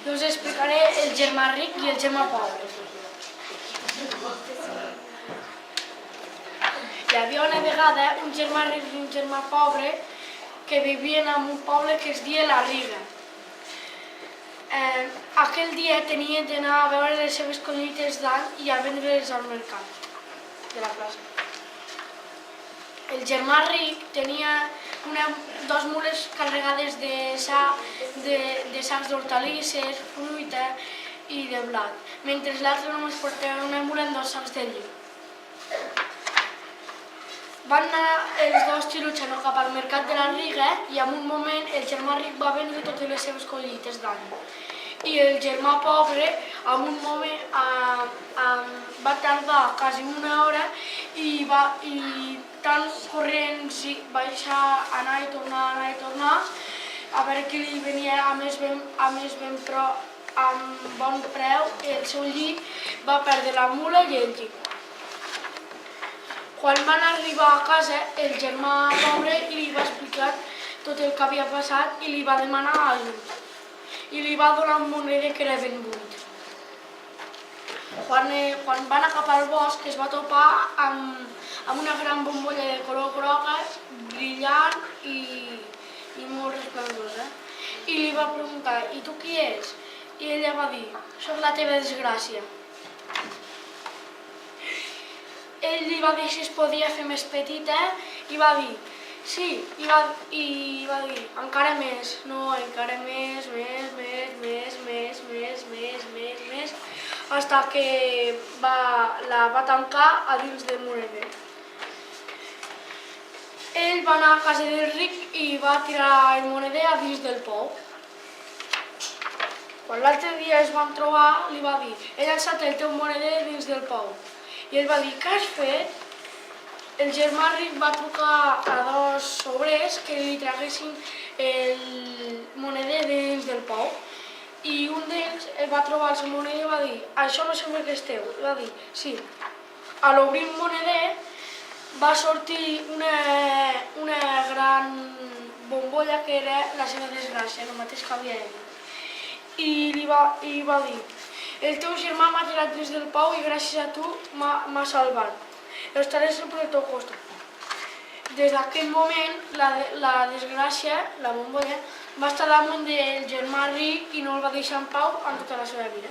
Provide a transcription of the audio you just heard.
Jo us explicaré el germà ric i el germà pobre. Hi havia una vegada un germà ric i un germà pobre que vivien en un poble que es deia La Riga. Aquell dia tenien d'anar a veure les seves collites d'any i a vendre-les al mercat de la plaça. El germà ric tenia dos mules carregades de sacs d'hortalisses, fruita i de blat, mentre l'altre només portava una mula amb 2 sacs de lli. Van anar els dos xilutxant cap al mercat de la Riga i en un moment el germà ric va vendre totes les seves collites d'any. I el germà pobre en un moment va tardar quasi una hora i tant corrents va anar i tornar a veure qui li venia a més ben però amb bon preu el seu lli va perdre la mula i el lli. Quan van arribar a casa el germà pobre li va explicar tot el que havia passat i li va demanar ajut. I li va donar un moneder que era ben buit. Quan va anar cap al bosc es va topar amb una gran bombolla de color groga, brillant i molt resplendorosa. I li va preguntar, i tu qui és? I ella va dir, soc la teva desgràcia. Ell li va dir si es podia fer més petita i va dir, sí, i va dir, encara més, no, encara més, fins que la va tancar a dins del moneder. Ell va anar a casa del ric i va tirar el moneder a dins del pou. Quan l'altre dia es van trobar, li va dir, he llançat el teu moneder dins del pou. I ell va dir, què has fet? El germà ric va trucar a 2 obrers que li traguessin el moneder dins del pou i un d'ells va trobar el seu moneder i va dir, això no sembla que és teu. I va dir, sí. A l'obrir el moneder va sortir una gran bombolla que era la seva desgràcia, el mateix que havia ell. I va dir, el teu germà m'ha tirat dins del pou i gràcies a tu m'ha salvat. Estaré sempre al teu costat. Des d'aquell moment, la desgràcia, la bombolla, va estar damunt del germà ric i no el va deixar en pau en tota la seva vida.